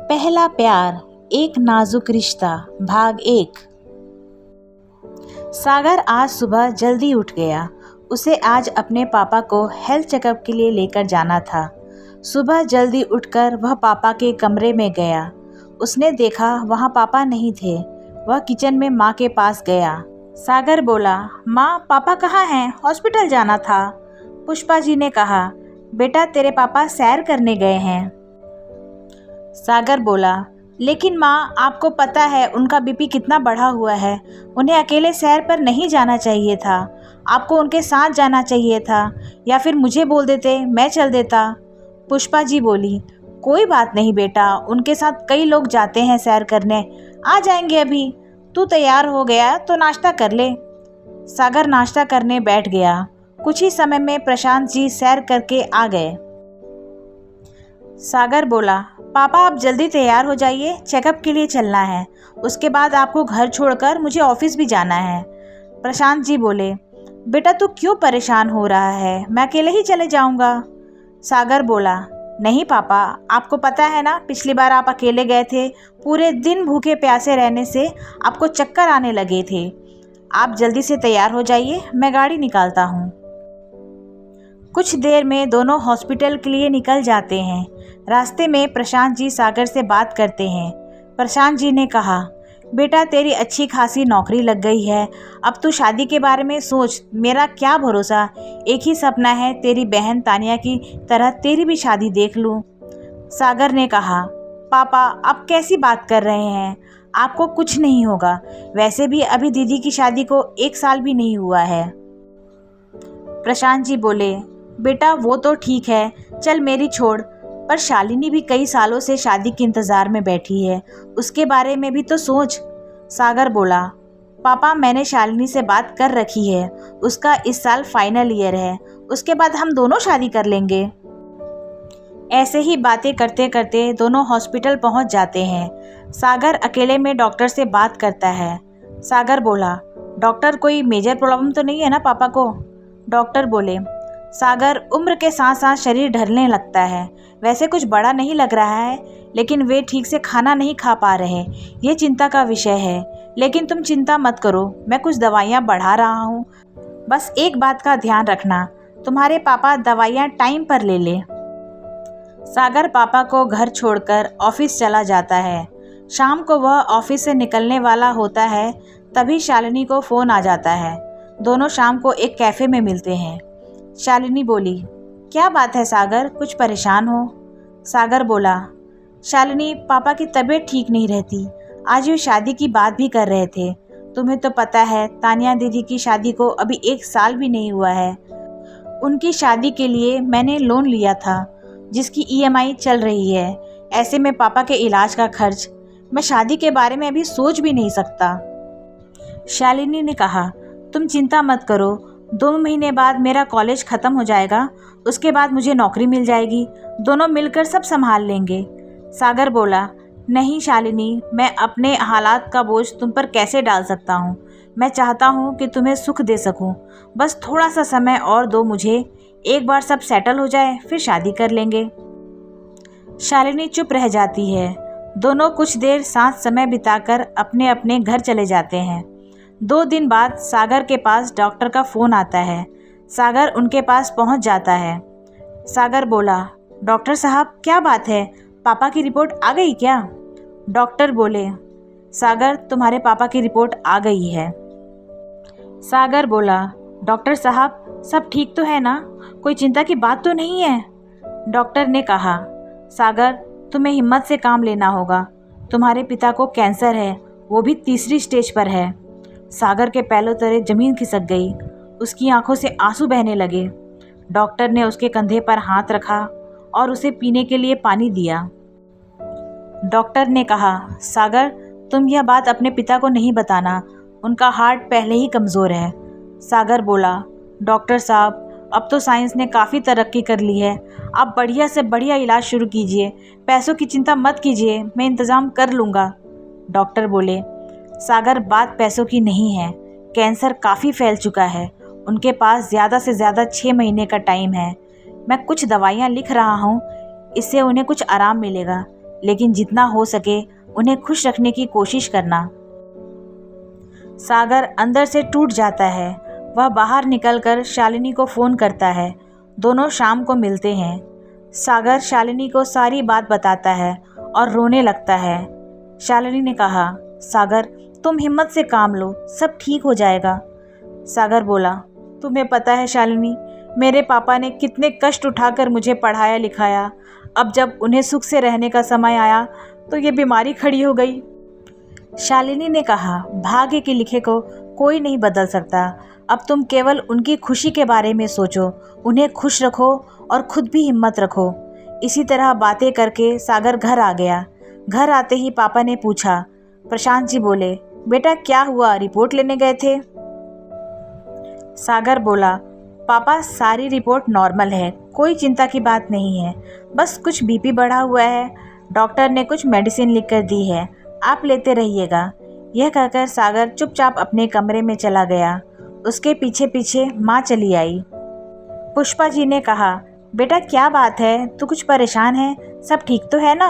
पहला प्यार, एक नाजुक रिश्ता, भाग 1। सागर आज सुबह जल्दी उठ गया। उसे आज अपने पापा को हेल्थ चेकअप के लिए लेकर जाना था। सुबह जल्दी उठकर वह पापा के कमरे में गया। उसने देखा वहाँ पापा नहीं थे। वह किचन में माँ के पास गया। सागर बोला, माँ पापा कहाँ हैं? हॉस्पिटल जाना था। पुष्पा जी ने कहा, बेटा तेरे पापा सैर करने गए हैं। सागर बोला, लेकिन माँ आपको पता है उनका बीपी कितना बढ़ा हुआ है। उन्हें अकेले सैर पर नहीं जाना चाहिए था। आपको उनके साथ जाना चाहिए था, या फिर मुझे बोल देते, मैं चल देता। पुष्पा जी बोली, कोई बात नहीं बेटा, उनके साथ कई लोग जाते हैं सैर करने, आ जाएंगे अभी। तू तैयार हो गया तो नाश्ता कर ले। सागर नाश्ता करने बैठ गया। कुछ ही समय में प्रशांत जी सैर करके आ गए। सागर बोला, पापा आप जल्दी तैयार हो जाइए, चेकअप के लिए चलना है। उसके बाद आपको घर छोड़कर मुझे ऑफिस भी जाना है। प्रशांत जी बोले, बेटा तू क्यों परेशान हो रहा है, मैं अकेले ही चले जाऊंगा। सागर बोला, नहीं पापा, आपको पता है ना पिछली बार आप अकेले गए थे, पूरे दिन भूखे प्यासे रहने से आपको चक्कर आने लगे थे। आप जल्दी से तैयार हो जाइए, मैं गाड़ी निकालता हूँ। कुछ देर में दोनों हॉस्पिटल के लिए निकल जाते हैं। रास्ते में प्रशांत जी सागर से बात करते हैं। प्रशांत जी ने कहा, बेटा तेरी अच्छी खासी नौकरी लग गई है, अब तू शादी के बारे में सोच। मेरा क्या भरोसा, एक ही सपना है तेरी बहन तानिया की तरह तेरी भी शादी देख लूँ। सागर ने कहा, पापा आप कैसी बात कर रहे हैं, आपको कुछ नहीं होगा। वैसे भी अभी दीदी की शादी को 1 साल भी नहीं हुआ है। प्रशांत जी बोले, बेटा वो तो ठीक है, चल मेरी छोड़, पर शालिनी भी कई सालों से शादी के इंतज़ार में बैठी है, उसके बारे में भी तो सोच। सागर बोला, पापा मैंने शालिनी से बात कर रखी है, उसका इस साल फाइनल ईयर है, उसके बाद हम दोनों शादी कर लेंगे। ऐसे ही बातें करते करते दोनों हॉस्पिटल पहुंच जाते हैं। सागर अकेले में डॉक्टर से बात करता है। सागर बोला, डॉक्टर कोई मेजर प्रॉब्लम तो नहीं है ना पापा को? डॉक्टर बोले, सागर उम्र के साथ साथ शरीर ढलने लगता है, वैसे कुछ बड़ा नहीं लग रहा है, लेकिन वे ठीक से खाना नहीं खा पा रहे, ये चिंता का विषय है। लेकिन तुम चिंता मत करो, मैं कुछ दवाइयाँ बढ़ा रहा हूँ। बस एक बात का ध्यान रखना, तुम्हारे पापा दवाइयाँ टाइम पर ले लें। सागर पापा को घर छोड़कर ऑफिस चला जाता है। शाम को वह ऑफिस से निकलने वाला होता है, तभी शालिनी को फ़ोन आ जाता है। दोनों शाम को एक कैफ़े में मिलते हैं। शालिनी बोली, क्या बात है सागर, कुछ परेशान हो? सागर बोला, शालिनी पापा की तबीयत ठीक नहीं रहती, आज वे शादी की बात भी कर रहे थे। तुम्हें तो पता है तानिया दीदी की शादी को अभी 1 साल भी नहीं हुआ है। उनकी शादी के लिए मैंने लोन लिया था, जिसकी EMI चल रही है। ऐसे में पापा के इलाज का खर्च, मैं शादी के बारे में अभी सोच भी नहीं सकता। शालिनी ने कहा, तुम चिंता मत करो, 2 महीने बाद मेरा कॉलेज ख़त्म हो जाएगा, उसके बाद मुझे नौकरी मिल जाएगी, दोनों मिलकर सब संभाल लेंगे। सागर बोला, नहीं शालिनी, मैं अपने हालात का बोझ तुम पर कैसे डाल सकता हूँ। मैं चाहता हूँ कि तुम्हें सुख दे सकूँ, बस थोड़ा सा समय और दो मुझे, एक बार सब सेटल हो जाए फिर शादी कर लेंगे। शालिनी चुप रह जाती है। दोनों कुछ देर साथ समय बिताकर अपने अपने घर चले जाते हैं। 2 दिन बाद सागर के पास डॉक्टर का फ़ोन आता है। सागर उनके पास पहुंच जाता है। सागर बोला, डॉक्टर साहब क्या बात है, पापा की रिपोर्ट आ गई क्या? डॉक्टर बोले, सागर तुम्हारे पापा की रिपोर्ट आ गई है। सागर बोला, डॉक्टर साहब सब ठीक तो है ना, कोई चिंता की बात तो नहीं है? डॉक्टर ने कहा, सागर तुम्हें हिम्मत से काम लेना होगा, तुम्हारे पिता को कैंसर है, वो भी 3री स्टेज पर है। सागर के पैरों तले जमीन खिसक गई, उसकी आंखों से आंसू बहने लगे। डॉक्टर ने उसके कंधे पर हाथ रखा और उसे पीने के लिए पानी दिया। डॉक्टर ने कहा, सागर तुम यह बात अपने पिता को नहीं बताना, उनका हार्ट पहले ही कमज़ोर है। सागर बोला, डॉक्टर साहब अब तो साइंस ने काफ़ी तरक्की कर ली है, आप बढ़िया से बढ़िया इलाज शुरू कीजिए, पैसों की चिंता मत कीजिए, मैं इंतज़ाम कर लूँगा। डॉक्टर बोले, सागर बात पैसों की नहीं है, कैंसर काफ़ी फैल चुका है, उनके पास ज़्यादा से ज़्यादा 6 महीने का टाइम है। मैं कुछ दवाइयाँ लिख रहा हूँ, इससे उन्हें कुछ आराम मिलेगा, लेकिन जितना हो सके उन्हें खुश रखने की कोशिश करना। सागर अंदर से टूट जाता है। वह बाहर निकलकर शालिनी को फ़ोन करता है। दोनों शाम को मिलते हैं। सागर शालिनी को सारी बात बताता है और रोने लगता है। शालिनी ने कहा, सागर तुम हिम्मत से काम लो, सब ठीक हो जाएगा। सागर बोला, तुम्हें पता है शालिनी, मेरे पापा ने कितने कष्ट उठाकर मुझे पढ़ाया लिखाया। अब जब उन्हें सुख से रहने का समय आया तो ये बीमारी खड़ी हो गई। शालिनी ने कहा, भाग्य के लिखे को कोई नहीं बदल सकता। अब तुम केवल उनकी खुशी के बारे में सोचो, उन्हें खुश रखो और खुद भी हिम्मत रखो। इसी तरह बातें करके सागर घर आ गया। घर आते ही पापा ने पूछा। प्रशांत जी बोले, बेटा क्या हुआ, रिपोर्ट लेने गए थे? सागर बोला, पापा सारी रिपोर्ट नॉर्मल है, कोई चिंता की बात नहीं है, बस कुछ बीपी बढ़ा हुआ है। डॉक्टर ने कुछ मेडिसिन लिख कर दी है, आप लेते रहिएगा। यह कहकर सागर चुपचाप अपने कमरे में चला गया। उसके पीछे पीछे माँ चली आई। पुष्पा जी ने कहा, बेटा क्या बात है, तू कुछ परेशान है, सब ठीक तो है ना?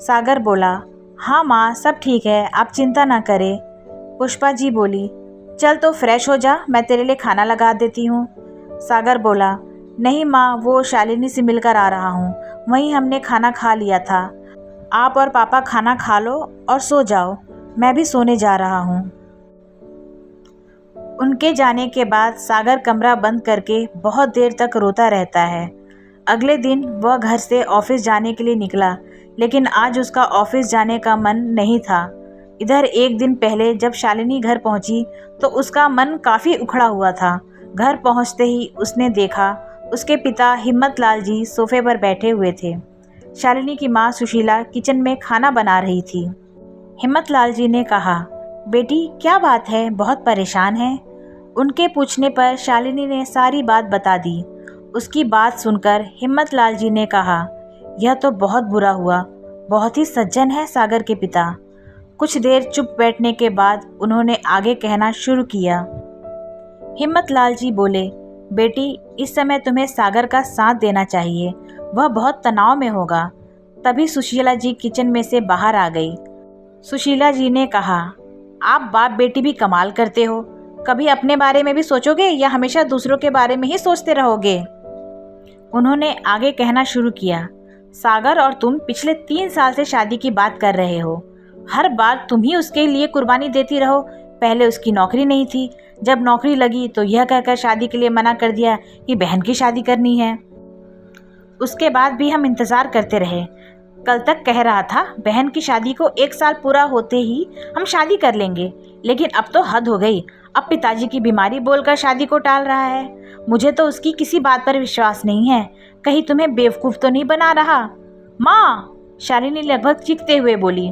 सागर बोला, हाँ माँ सब ठीक है, आप चिंता ना करें। पुष्पा जी बोली, चल तो फ्रेश हो जा, मैं तेरे लिए खाना लगा देती हूँ। सागर बोला, नहीं माँ, वो शालिनी से मिलकर आ रहा हूँ, वहीं हमने खाना खा लिया था। आप और पापा खाना खा लो और सो जाओ, मैं भी सोने जा रहा हूँ। उनके जाने के बाद सागर कमरा बंद करके बहुत देर तक रोता रहता है। अगले दिन वह घर से ऑफिस जाने के लिए निकला, लेकिन आज उसका ऑफिस जाने का मन नहीं था। इधर एक दिन पहले जब शालिनी घर पहुंची तो उसका मन काफ़ी उखड़ा हुआ था। घर पहुंचते ही उसने देखा उसके पिता हिम्मत लाल जी सोफे पर बैठे हुए थे। शालिनी की माँ सुशीला किचन में खाना बना रही थी। हिम्मत लाल जी ने कहा, बेटी क्या बात है, बहुत परेशान है? उनके पूछने पर शालिनी ने सारी बात बता दी। उसकी बात सुनकर हिम्मत लाल जी ने कहा, यह तो बहुत बुरा हुआ, बहुत ही सज्जन है सागर के पिता। कुछ देर चुप बैठने के बाद उन्होंने आगे कहना शुरू किया। हिम्मत लाल जी बोले, बेटी इस समय तुम्हें सागर का साथ देना चाहिए, वह बहुत तनाव में होगा। तभी सुशीला जी किचन में से बाहर आ गई। सुशीला जी ने कहा, आप बाप बेटी भी कमाल करते हो, कभी अपने बारे में भी सोचोगे या हमेशा दूसरों के बारे में ही सोचते रहोगे? उन्होंने आगे कहना शुरू किया, सागर और तुम पिछले 3 साल से शादी की बात कर रहे हो। हर बार तुम ही उसके लिए कुर्बानी देती रहो। पहले उसकी नौकरी नहीं थी, जब नौकरी लगी तो यह कहकर शादी के लिए मना कर दिया कि बहन की शादी करनी है। उसके बाद भी हम इंतज़ार करते रहे। कल तक कह रहा था बहन की शादी को 1 साल पूरा होते ही हम शादी कर लेंगे, लेकिन अब तो हद हो गई। अब पिताजी की बीमारी बोलकर शादी को टाल रहा है। मुझे तो उसकी किसी बात पर विश्वास नहीं है, कहीं तुम्हें बेवकूफ़ तो नहीं बना रहा? माँ, शालिनी लगभग चीखते हुए बोली।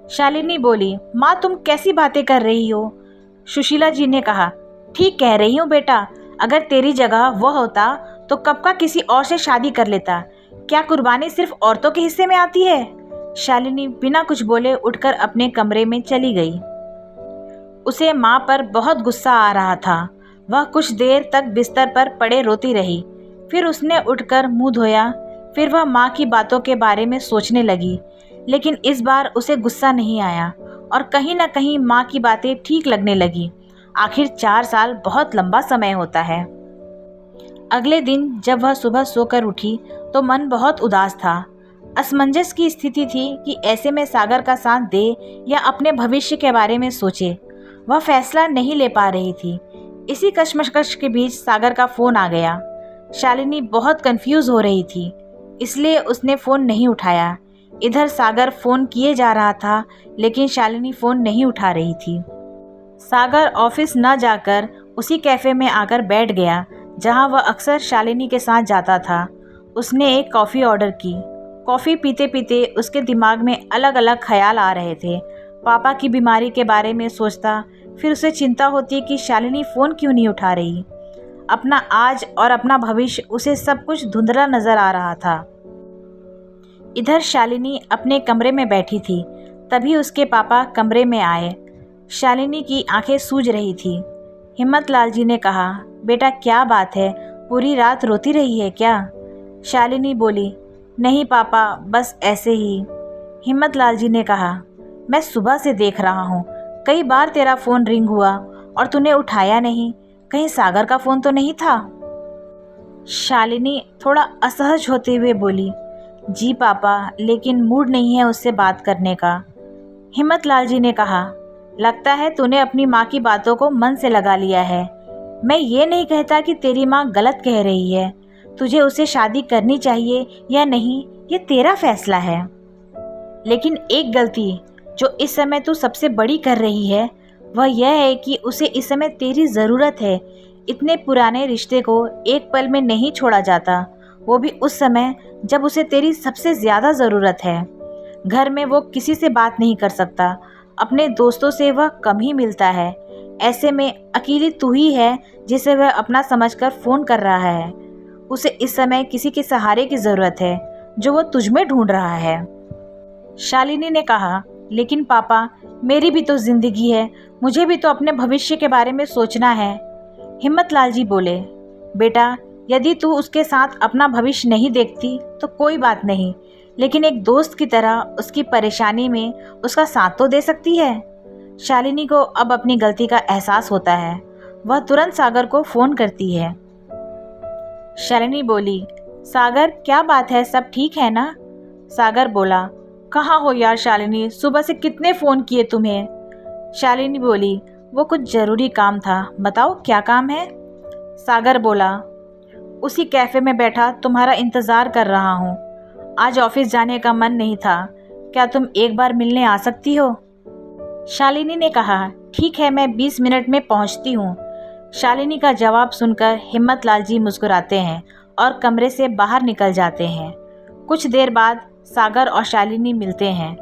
शालिनी बोली, माँ तुम कैसी बातें कर रही हो? सुशीला जी ने कहा, ठीक कह रही हूँ बेटा, अगर तेरी जगह वह होता तो कब का किसी और से शादी कर लेता। क्या कुर्बानी सिर्फ औरतों के हिस्से में आती है? शालिनी बिना कुछ बोले उठकर अपने कमरे में चली गई। उसे माँ पर बहुत गुस्सा आ रहा था। वह कुछ देर तक बिस्तर पर पड़े रोती रही। फिर उसने उठकर मुंह धोया। फिर वह माँ की बातों के बारे में सोचने लगी, लेकिन इस बार उसे गुस्सा नहीं आया और कहीं ना कहीं माँ की बातें ठीक लगने लगी। आखिर 4 साल बहुत लंबा समय होता है। अगले दिन जब वह सुबह सोकर उठी तो मन बहुत उदास था। असमंजस की स्थिति थी कि ऐसे में सागर का साथ दे या अपने भविष्य के बारे में सोचे। वह फैसला नहीं ले पा रही थी। इसी कश्मकश के बीच सागर का फ़ोन आ गया। शालिनी बहुत कंफ्यूज हो रही थी, इसलिए उसने फ़ोन नहीं उठाया। इधर सागर फ़ोन किए जा रहा था, लेकिन शालिनी फ़ोन नहीं उठा रही थी। सागर ऑफिस न जाकर उसी कैफ़े में आकर बैठ गया जहां वह अक्सर शालिनी के साथ जाता था। उसने एक कॉफ़ी ऑर्डर की। कॉफ़ी पीते पीते उसके दिमाग में अलग अलग ख्याल आ रहे थे। पापा की बीमारी के बारे में सोचता, फिर उसे चिंता होती कि शालिनी फ़ोन क्यों नहीं उठा रही। अपना आज और अपना भविष्य उसे सब कुछ धुंधला नज़र आ रहा था। इधर शालिनी अपने कमरे में बैठी थी, तभी उसके पापा कमरे में आए। शालिनी की आंखें सूज रही थी। हिम्मत लाल जी ने कहा, बेटा क्या बात है, पूरी रात रोती रही है क्या? शालिनी बोली, नहीं पापा, बस ऐसे ही। हिम्मत लाल जी ने कहा, मैं सुबह से देख रहा हूँ, कई बार तेरा फ़ोन रिंग हुआ और तूने उठाया नहीं। कहीं सागर का फ़ोन तो नहीं था? शालिनी थोड़ा असहज होते हुए बोली, जी पापा, लेकिन मूड नहीं है उससे बात करने का। हिम्मत लाल जी ने कहा, लगता है तूने अपनी माँ की बातों को मन से लगा लिया है। मैं ये नहीं कहता कि तेरी माँ गलत कह रही है, तुझे उससे शादी करनी चाहिए या नहीं ये तेरा फैसला है। लेकिन एक गलती जो इस समय तू सबसे बड़ी कर रही है वह यह है कि उसे इस समय तेरी ज़रूरत है। इतने पुराने रिश्ते को एक पल में नहीं छोड़ा जाता, वो भी उस समय जब उसे तेरी सबसे ज़्यादा ज़रूरत है। घर में वो किसी से बात नहीं कर सकता, अपने दोस्तों से वह कम ही मिलता है। ऐसे में अकेली तू ही है जिसे वह अपना समझकर फ़ोन कर रहा है। उसे इस समय किसी के सहारे की ज़रूरत है जो वो तुझ में ढूंढ रहा है। शालिनी ने कहा, लेकिन पापा, मेरी भी तो ज़िंदगी है, मुझे भी तो अपने भविष्य के बारे में सोचना है। हिम्मत लाल जी बोले, बेटा, यदि तू उसके साथ अपना भविष्य नहीं देखती तो कोई बात नहीं, लेकिन एक दोस्त की तरह उसकी परेशानी में उसका साथ तो दे सकती है। शालिनी को अब अपनी गलती का एहसास होता है। वह तुरंत सागर को फ़ोन करती है। शालिनी बोली, सागर, क्या बात है, सब ठीक है ना? सागर बोला, कहाँ हो यार शालिनी, सुबह से कितने फ़ोन किए तुम्हें? शालिनी बोली, वो कुछ ज़रूरी काम था, बताओ क्या काम है? सागर बोला, उसी कैफ़े में बैठा तुम्हारा इंतज़ार कर रहा हूँ। आज ऑफिस जाने का मन नहीं था, क्या तुम एक बार मिलने आ सकती हो? शालिनी ने कहा, ठीक है, मैं 20 मिनट में पहुँचती हूँ। शालिनी का जवाब सुनकर हिम्मत लाल जी मुस्कुराते हैं और कमरे से बाहर निकल जाते हैं। कुछ देर बाद सागर और शालिनी मिलते हैं।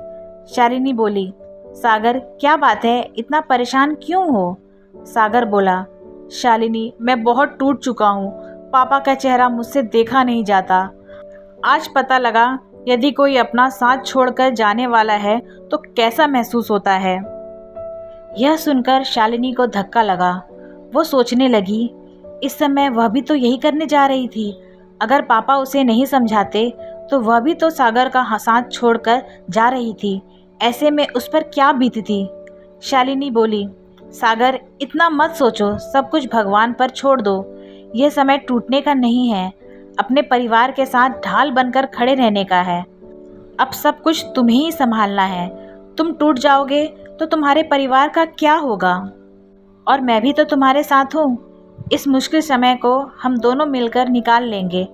शालिनी बोली, सागर, क्या बात है, इतना परेशान क्यों हो? सागर बोला, शालिनी, मैं बहुत टूट चुका हूँ, पापा का चेहरा मुझसे देखा नहीं जाता। आज पता लगा यदि कोई अपना साथ छोड़कर जाने वाला है तो कैसा महसूस होता है। यह सुनकर शालिनी को धक्का लगा। वो सोचने लगी, इस समय वह भी तो यही करने जा रही थी। अगर पापा उसे नहीं समझाते तो वह भी तो सागर का साथ छोड़कर जा रही थी। ऐसे में उस पर क्या बीती थी? शालिनी बोली, सागर, इतना मत सोचो, सब कुछ भगवान पर छोड़ दो। यह समय टूटने का नहीं है, अपने परिवार के साथ ढाल बनकर खड़े रहने का है। अब सब कुछ तुम्हें ही संभालना है। तुम टूट जाओगे तो तुम्हारे परिवार का क्या होगा? और मैं भी तो तुम्हारे साथ हूँ। इस मुश्किल समय को हम दोनों मिलकर निकाल लेंगे।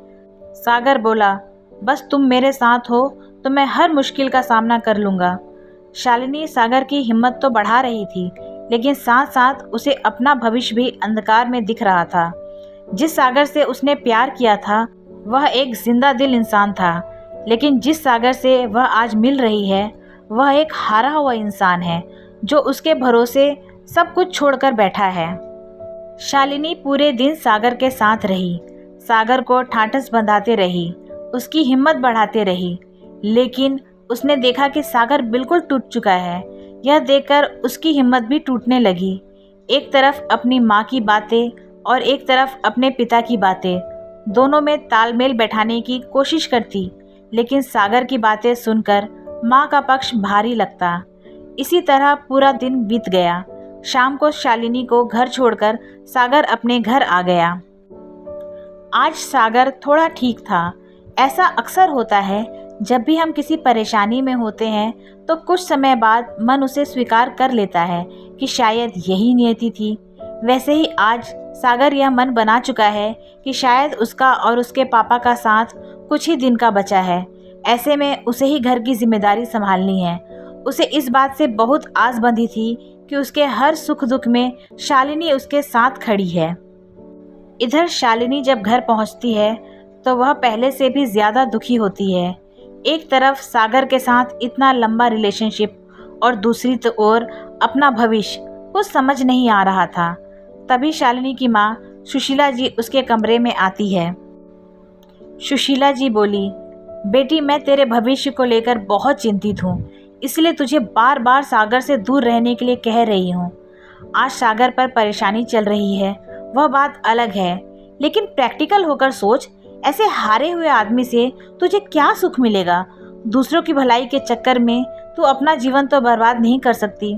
सागर बोला, बस तुम मेरे साथ हो तो मैं हर मुश्किल का सामना कर लूँगा। शालिनी सागर की हिम्मत तो बढ़ा रही थी, लेकिन साथ साथ उसे अपना भविष्य भी अंधकार में दिख रहा था। जिस सागर से उसने प्यार किया था वह एक जिंदा दिल इंसान था, लेकिन जिस सागर से वह आज मिल रही है वह एक हारा हुआ इंसान है जो उसके भरोसे सब कुछ छोड़कर बैठा है। शालिनी पूरे दिन सागर के साथ रही, सागर को ठाठस बंधाते रही, उसकी हिम्मत बढ़ाते रही, लेकिन उसने देखा कि सागर बिल्कुल टूट चुका है। यह देखकर उसकी हिम्मत भी टूटने लगी। एक तरफ अपनी माँ की बातें और एक तरफ अपने पिता की बातें, दोनों में तालमेल बैठाने की कोशिश करती, लेकिन सागर की बातें सुनकर माँ का पक्ष भारी लगता। इसी तरह पूरा दिन बीत गया। शाम को शालिनी को घर छोड़कर सागर अपने घर आ गया। आज सागर थोड़ा ठीक था। ऐसा अक्सर होता है, जब भी हम किसी परेशानी में होते हैं तो कुछ समय बाद मन उसे स्वीकार कर लेता है कि शायद यही नियति थी। वैसे ही आज सागर यह मन बना चुका है कि शायद उसका और उसके पापा का साथ कुछ ही दिन का बचा है। ऐसे में उसे ही घर की जिम्मेदारी संभालनी है। उसे इस बात से बहुत आस बंधी थी कि उसके हर सुख दुख में शालिनी उसके साथ खड़ी है। इधर शालिनी जब घर पहुंचती है तो वह पहले से भी ज़्यादा दुखी होती है। एक तरफ सागर के साथ इतना लंबा रिलेशनशिप और दूसरी ओर अपना भविष्य कुछ समझ नहीं आ रहा था। तभी शालिनी की माँ सुशीला जी उसके कमरे में आती है। सुशीला जी बोली, बेटी, मैं तेरे भविष्य को लेकर बहुत चिंतित हूँ, इसलिए तुझे बार बार सागर से दूर रहने के लिए कह रही हूँ। आज सागर पर परेशानी चल रही है, वह बात अलग है, लेकिन प्रैक्टिकल होकर सोच, ऐसे हारे हुए आदमी से तुझे क्या सुख मिलेगा? दूसरों की भलाई के चक्कर में तू अपना जीवन तो बर्बाद नहीं कर सकती।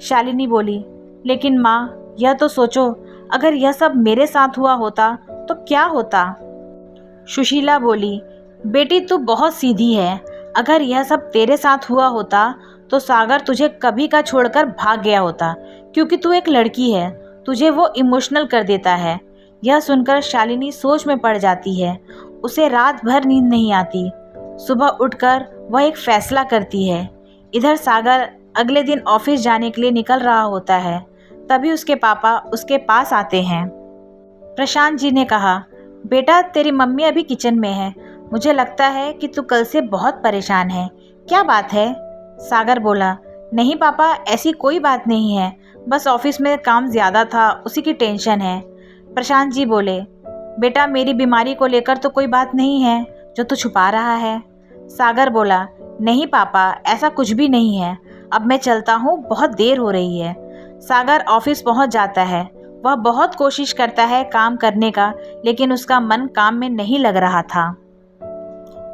शालिनी बोली, लेकिन माँ, यह तो सोचो, अगर यह सब मेरे साथ हुआ होता तो क्या होता। सुशीला बोली, बेटी तू बहुत सीधी है। अगर यह सब तेरे साथ हुआ होता तो सागर तुझे कभी का छोड़कर भाग गया होता, क्योंकि तू एक लड़की है, तुझे वो इमोशनल कर देता है। यह सुनकर शालिनी सोच में पड़ जाती है। उसे रात भर नींद नहीं आती। सुबह उठकर वह एक फैसला करती है। इधर सागर अगले दिन ऑफिस जाने के लिए निकल रहा होता है। तभी उसके पापा उसके पास आते हैं। प्रशांत जी ने कहा, बेटा तेरी मम्मी अभी किचन में है। मुझे लगता है कि तू कल से बहुत परेशान है। क्या बात है? सागर बोला, नहीं पापा, ऐसी कोई बात नहीं है, बस ऑफिस में काम ज़्यादा था, उसी की टेंशन है। प्रशांत जी बोले, बेटा मेरी बीमारी को लेकर तो कोई बात नहीं है जो तू छुपा रहा है। सागर बोला, नहीं पापा, ऐसा कुछ भी नहीं है। अब मैं चलता हूँ, बहुत देर हो रही है। सागर ऑफिस पहुँच जाता है। वह बहुत कोशिश करता है काम करने का, लेकिन उसका मन काम में नहीं लग रहा था।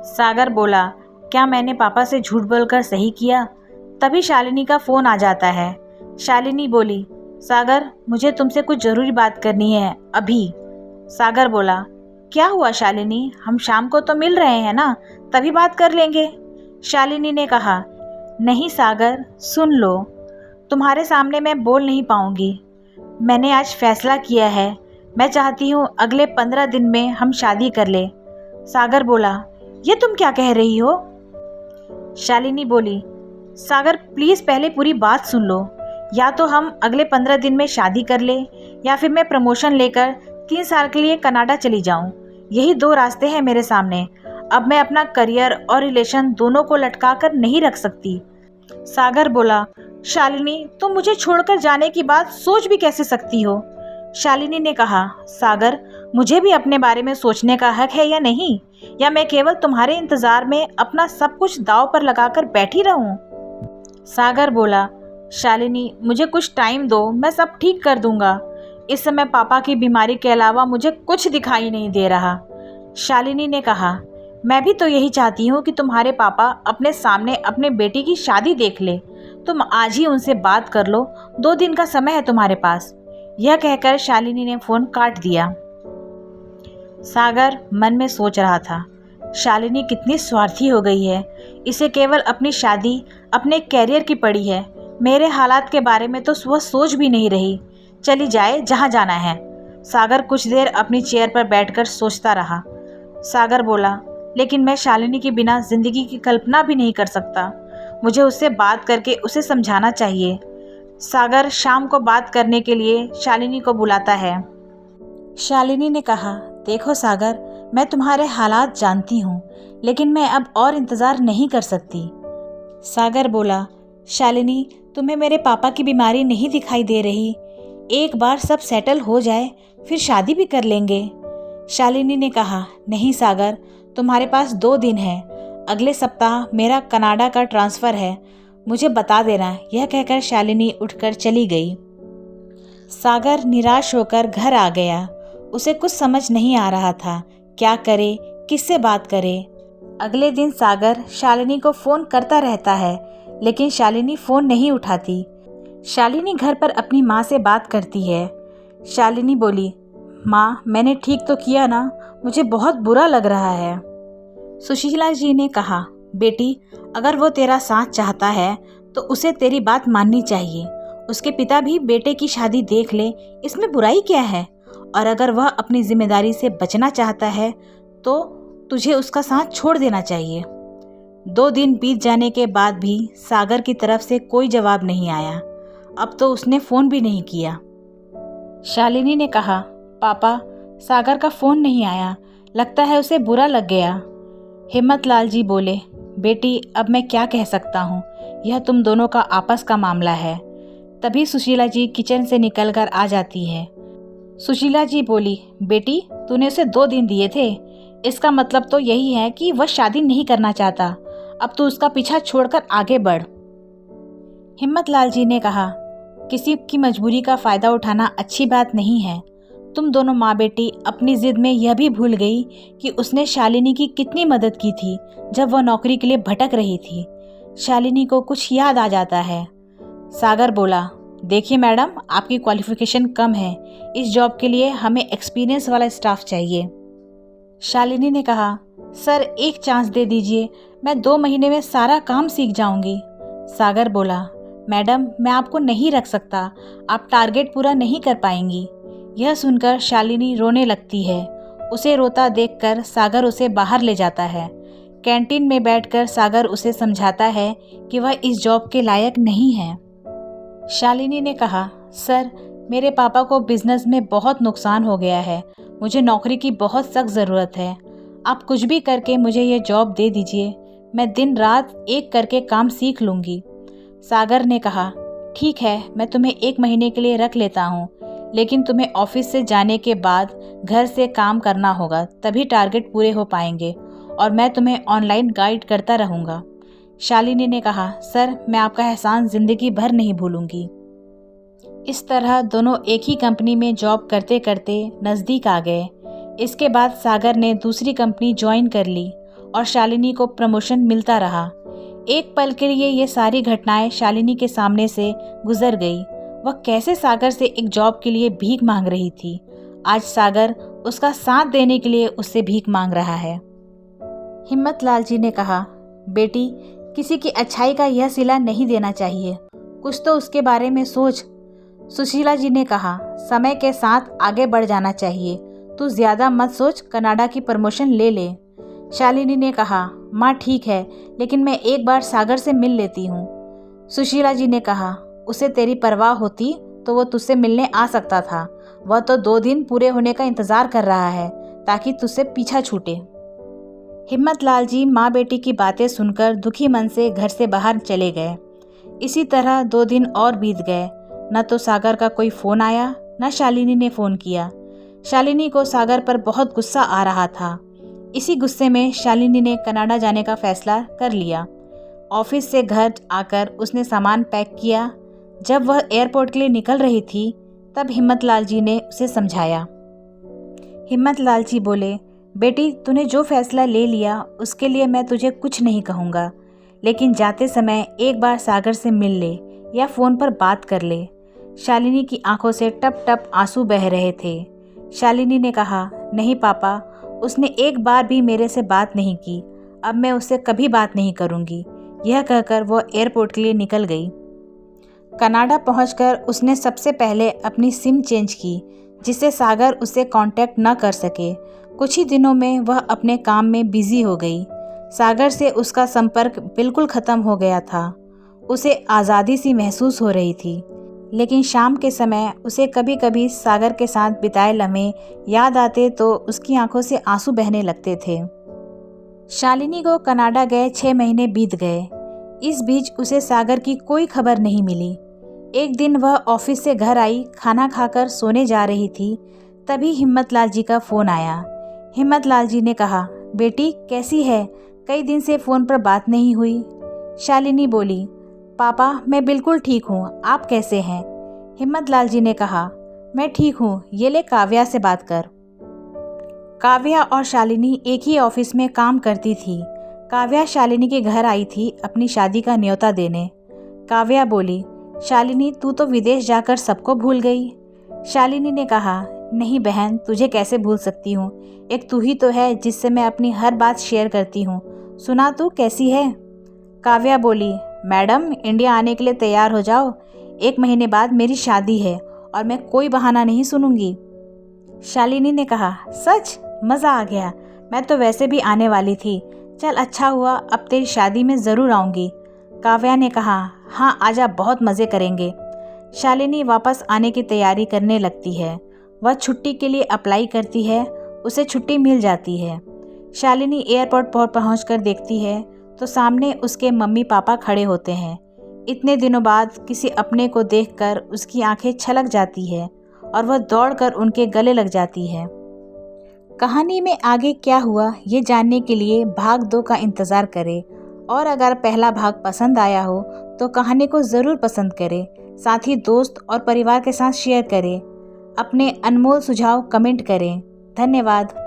सागर बोला, क्या मैंने पापा से झूठ बोलकर सही किया? तभी शालिनी का फ़ोन आ जाता है। शालिनी बोली, सागर मुझे तुमसे कुछ ज़रूरी बात करनी है अभी। सागर बोला, क्या हुआ शालिनी, हम शाम को तो मिल रहे हैं ना, तभी बात कर लेंगे। शालिनी ने कहा, नहीं सागर, सुन लो, तुम्हारे सामने मैं बोल नहीं पाऊंगी। मैंने आज फैसला किया है, मैं चाहती हूँ अगले 15 दिन में हम शादी कर ले। सागर बोला, ये तुम क्या कह रही हो? शालिनी बोली, सागर प्लीज़ पहले पूरी बात सुन लो। या तो हम अगले 15 दिन में शादी कर ले, या फिर मैं प्रमोशन लेकर 3 साल के लिए कनाडा चली जाऊं। यही 2 रास्ते हैं मेरे सामने। अब मैं अपना करियर और रिलेशन दोनों को लटका कर नहीं रख सकती। सागर बोला, शालिनी तुम मुझे छोड़कर जाने की बात सोच भी कैसे सकती हो? शालिनी ने कहा, सागर मुझे भी अपने बारे में सोचने का हक है या नहीं? या मैं केवल तुम्हारे इंतज़ार में अपना सब कुछ दांव पर लगाकर बैठी रहूं? सागर बोला, शालिनी मुझे कुछ टाइम दो, मैं सब ठीक कर दूंगा। इस समय पापा की बीमारी के अलावा मुझे कुछ दिखाई नहीं दे रहा। शालिनी ने कहा, मैं भी तो यही चाहती हूँ कि तुम्हारे पापा अपने सामने अपने बेटी की शादी देख ले। तुम आज ही उनसे बात कर लो, 2 दिन का समय है तुम्हारे पास। यह कहकर शालिनी ने फ़ोन काट दिया। सागर मन में सोच रहा था, शालिनी कितनी स्वार्थी हो गई है। इसे केवल अपनी शादी, अपने कैरियर की पड़ी है। मेरे हालात के बारे में तो वह सोच भी नहीं रही। चली जाए जहाँ जाना है। सागर कुछ देर अपनी चेयर पर बैठकर सोचता रहा। सागर बोला, लेकिन मैं शालिनी के बिना ज़िंदगी की कल्पना भी नहीं कर सकता। मुझे उससे बात करके उसे समझाना चाहिए। सागर शाम को बात करने के लिए शालिनी को बुलाता है। शालिनी ने कहा, देखो सागर, मैं तुम्हारे हालात जानती हूँ, लेकिन मैं अब और इंतज़ार नहीं कर सकती। सागर बोला, शालिनी तुम्हें मेरे पापा की बीमारी नहीं दिखाई दे रही? एक बार सब सेटल हो जाए फिर शादी भी कर लेंगे। शालिनी ने कहा, नहीं सागर, तुम्हारे पास 2 दिन है। अगले सप्ताह मेरा कनाडा का ट्रांसफ़र है, मुझे बता देना। यह कहकर शालिनी उठकर चली गई। सागर निराश होकर घर आ गया। उसे कुछ समझ नहीं आ रहा था, क्या करे, किससे बात करे। अगले दिन सागर शालिनी को फ़ोन करता रहता है, लेकिन शालिनी फ़ोन नहीं उठाती। शालिनी घर पर अपनी माँ से बात करती है। शालिनी बोली, माँ मैंने ठीक तो किया ना, मुझे बहुत बुरा लग रहा है। सुशीला जी ने कहा, बेटी अगर वो तेरा साथ चाहता है तो उसे तेरी बात माननी चाहिए। उसके पिता भी बेटे की शादी देख ले, इसमें बुराई क्या है? और अगर वह अपनी जिम्मेदारी से बचना चाहता है तो तुझे उसका साथ छोड़ देना चाहिए। 2 दिन बीत जाने के बाद भी सागर की तरफ से कोई जवाब नहीं आया। अब तो उसने फ़ोन भी नहीं किया। शालिनी ने कहा, पापा सागर का फ़ोन नहीं आया, लगता है उसे बुरा लग गया। हिम्मतलाल जी बोले, बेटी अब मैं क्या कह सकता हूँ, यह तुम दोनों का आपस का मामला है। तभी सुशीला जी किचन से निकलकर आ जाती है। सुशीला जी बोली, बेटी तूने उसे 2 दिन दिए थे, इसका मतलब तो यही है कि वह शादी नहीं करना चाहता। अब तू उसका पीछा छोड़कर आगे बढ़। हिम्मतलाल जी ने कहा, किसी की मजबूरी का फ़ायदा उठाना अच्छी बात नहीं है। तुम दोनों माँ बेटी अपनी ज़िद में यह भी भूल गई कि उसने शालिनी की कितनी मदद की थी जब वह नौकरी के लिए भटक रही थी। शालिनी को कुछ याद आ जाता है। सागर बोला, देखिए मैडम, आपकी क्वालिफ़िकेशन कम है, इस जॉब के लिए हमें एक्सपीरियंस वाला स्टाफ चाहिए। शालिनी ने कहा, सर एक चांस दे दीजिए, मैं 2 महीने में सारा काम सीख जाऊंगी। सागर बोला, मैडम मैं आपको नहीं रख सकता, आप टारगेट पूरा नहीं कर पाएंगी। यह सुनकर शालिनी रोने लगती है। उसे रोता देखकर सागर उसे बाहर ले जाता है। कैंटीन में बैठकर सागर उसे समझाता है कि वह इस जॉब के लायक नहीं है। शालिनी ने कहा, सर मेरे पापा को बिजनेस में बहुत नुकसान हो गया है, मुझे नौकरी की बहुत सख्त ज़रूरत है। आप कुछ भी करके मुझे ये जॉब दे दीजिए, मैं दिन रात एक करके काम सीख लूँगी। सागर ने कहा, ठीक है, मैं तुम्हें 1 महीने के लिए रख लेता हूँ, लेकिन तुम्हें ऑफिस से जाने के बाद घर से काम करना होगा, तभी टारगेट पूरे हो पाएंगे और मैं तुम्हें ऑनलाइन गाइड करता रहूँगा। शालिनी ने कहा, सर मैं आपका एहसान ज़िंदगी भर नहीं भूलूंगी। इस तरह दोनों एक ही कंपनी में जॉब करते करते नज़दीक आ गए। इसके बाद सागर ने दूसरी कंपनी ज्वाइन कर ली और शालिनी को प्रमोशन मिलता रहा। एक पल के लिए ये सारी घटनाएं शालिनी के सामने से गुजर गई। वह कैसे सागर से एक जॉब के लिए भीख मांग रही थी। आज सागर उसका साथ देने के लिए उससे भीख मांग रहा है। हिम्मत लाल जी ने कहा, बेटी किसी की अच्छाई का यह सिला नहीं देना चाहिए, कुछ तो उसके बारे में सोच। सुशीला जी ने कहा, समय के साथ आगे बढ़ जाना चाहिए, तू ज़्यादा मत सोच, कनाडा की प्रमोशन ले ले। शालिनी ने कहा, माँ ठीक है, लेकिन मैं एक बार सागर से मिल लेती हूँ। सुशीला जी ने कहा, उसे तेरी परवाह होती तो वो तुझसे मिलने आ सकता था, वह तो 2 दिन पूरे होने का इंतज़ार कर रहा है ताकि तुझसे पीछा छूटे। हिम्मत लाल जी माँ बेटी की बातें सुनकर दुखी मन से घर से बाहर चले गए। इसी तरह 2 दिन और बीत गए। न तो सागर का कोई फ़ोन आया, न शालिनी ने फ़ोन किया। शालिनी को सागर पर बहुत गुस्सा आ रहा था। इसी गुस्से में शालिनी ने कनाडा जाने का फ़ैसला कर लिया। ऑफिस से घर आकर उसने सामान पैक किया। जब वह एयरपोर्ट के लिए निकल रही थी, तब हिम्मत लाल जी ने उसे समझाया। हिम्मत लाल जी बोले, बेटी तूने जो फैसला ले लिया उसके लिए मैं तुझे कुछ नहीं कहूँगा, लेकिन जाते समय एक बार सागर से मिल ले या फ़ोन पर बात कर ले। शालिनी की आंखों से टप टप आंसू बह रहे थे। शालिनी ने कहा, नहीं पापा, उसने एक बार भी मेरे से बात नहीं की, अब मैं उससे कभी बात नहीं करूँगी। यह कहकर वो एयरपोर्ट के लिए निकल गई। कनाडा पहुंचकर उसने सबसे पहले अपनी सिम चेंज की, जिससे सागर उसे कांटेक्ट न कर सके। कुछ ही दिनों में वह अपने काम में बिजी हो गई। सागर से उसका संपर्क बिल्कुल ख़त्म हो गया था। उसे आज़ादी सी महसूस हो रही थी, लेकिन शाम के समय उसे कभी कभी सागर के साथ बिताए लम्हे याद आते तो उसकी आंखों से आंसू बहने लगते थे। शालिनी को कनाडा गए 6 महीने बीत गए। इस बीच उसे सागर की कोई खबर नहीं मिली। एक दिन वह ऑफिस से घर आई, खाना खाकर सोने जा रही थी, तभी हिम्मत लाल जी का फ़ोन आया। हिम्मत लाल जी ने कहा, बेटी कैसी है, कई दिन से फ़ोन पर बात नहीं हुई। शालिनी बोली, पापा मैं बिल्कुल ठीक हूँ, आप कैसे हैं? हिम्मत लाल जी ने कहा, मैं ठीक हूँ, ये ले काव्या से बात कर। काव्या और शालिनी एक ही ऑफिस में काम करती थी। काव्या शालिनी के घर आई थी अपनी शादी का न्योता देने। काव्या बोली, शालिनी तू तो विदेश जाकर सबको भूल गई। शालिनी ने कहा, नहीं बहन, तुझे कैसे भूल सकती हूँ, एक तू ही तो है जिससे मैं अपनी हर बात शेयर करती हूँ। सुना तू कैसी है? काव्या बोली, मैडम इंडिया आने के लिए तैयार हो जाओ, 1 महीने बाद मेरी शादी है और मैं कोई बहाना नहीं सुनूंगी। शालिनी ने कहा, सच? मज़ा आ गया, मैं तो वैसे भी आने वाली थी, चल अच्छा हुआ, अब तेरी शादी में ज़रूर आऊँगी। काव्या ने कहा, हाँ आजा, बहुत मज़े करेंगे। शालिनी वापस आने की तैयारी करने लगती है। वह छुट्टी के लिए अप्लाई करती है, उसे छुट्टी मिल जाती है। शालिनी एयरपोर्ट पर पहुंचकर देखती है तो सामने उसके मम्मी पापा खड़े होते हैं। इतने दिनों बाद किसी अपने को देखकर उसकी आंखें छलक जाती है और वह दौड़कर उनके गले लग जाती है। कहानी में आगे क्या हुआ ये जानने के लिए भाग 2 का इंतज़ार करें, और अगर पहला भाग पसंद आया हो तो कहानी को ज़रूर पसंद करें, साथ ही दोस्त और परिवार के साथ शेयर करें। अपने अनमोल सुझाव कमेंट करें। धन्यवाद।